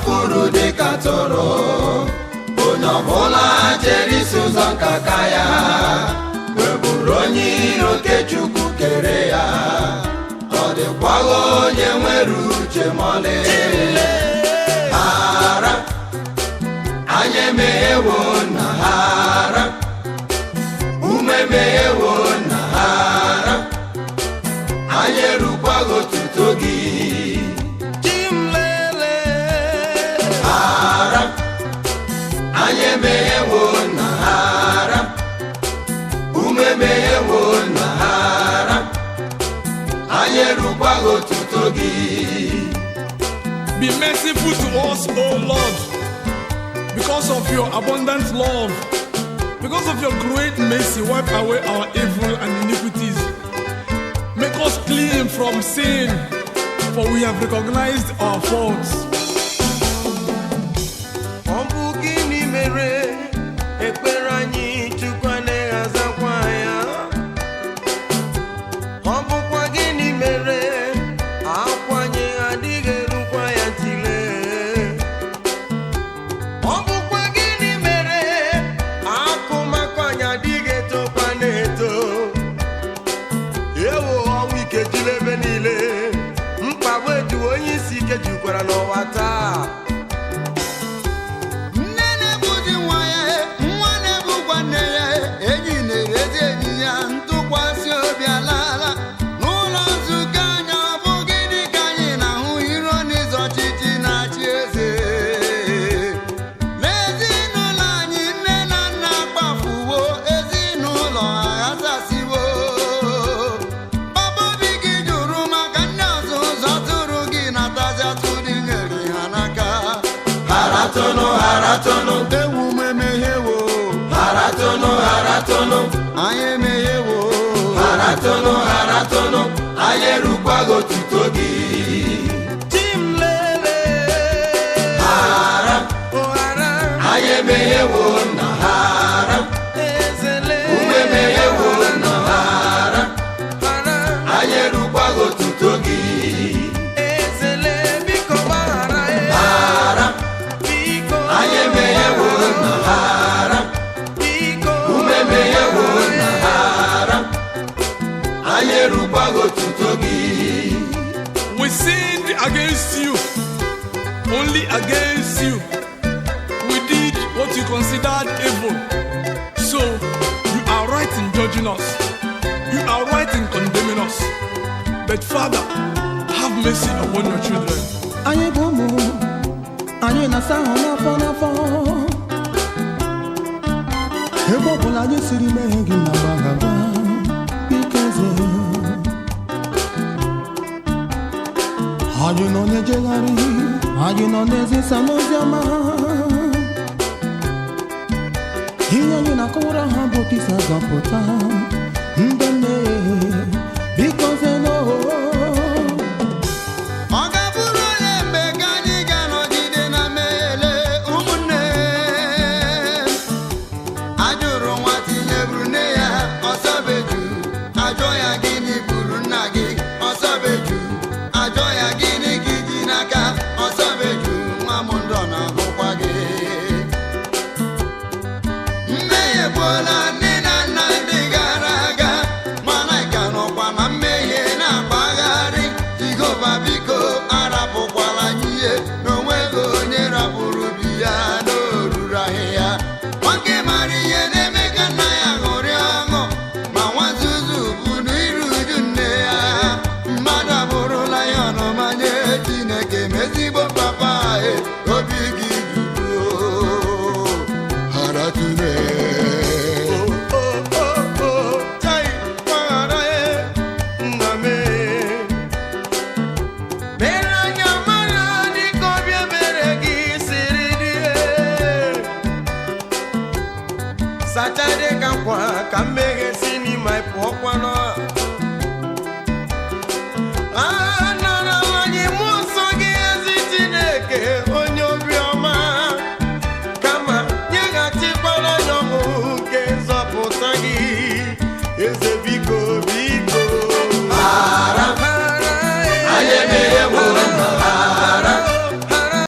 furu dịka toro onye ọbụla jere isi ụzọ nkaka ya weburu onye iro nke Chukwu kere ya ọ dịkwaghị onye nwere uche mọlị hara anyị emeghewo na hara ume meghewo na hara anyị erukwaghị otuto gị hara anyị emeghewo na hara ume meghewo na hara anyị erukwaghị otuto gị. Be merciful to us, O Lord, because of your abundant love, because of your great mercy. Wipe away our evil and iniquities. Make us clean from sin, for we have recognized our faults. Haratono, ewume mehewo. haratono, haratono, Anyị mehewo. haratono, haratono, anyị erukwaghị otuto gị. Hara, anyị emeghewo na hara, ume meghewo na hara, anyị erukwaghị otuto gị. Anyị emeghewo na hara, ume meghewo na hara, anyị erukwaghị otuto gị. We sinned against you, only against you. We did what you considered evil. So you are right in judging us. You are right in condemning us. But Father, have mercy upon your children. Anyị bụ ụmụ, anyị na-asa ahụ n'afọ n'afọ. Ebe ọ bụla anyị siri mee gị na gbaghara, biko eze. Anyị nọ na-ejegharị, anyị nọ na-ezisa n'ozi ọma. Ihe anyị na-akọwara ha bụ ka isi azọpụta ndị nne, biko eze n'oho. Saturday ka mmeghe si n'ime pụọkwa nọ. Anara anyị mmụọ nsọ gị ezi Chineke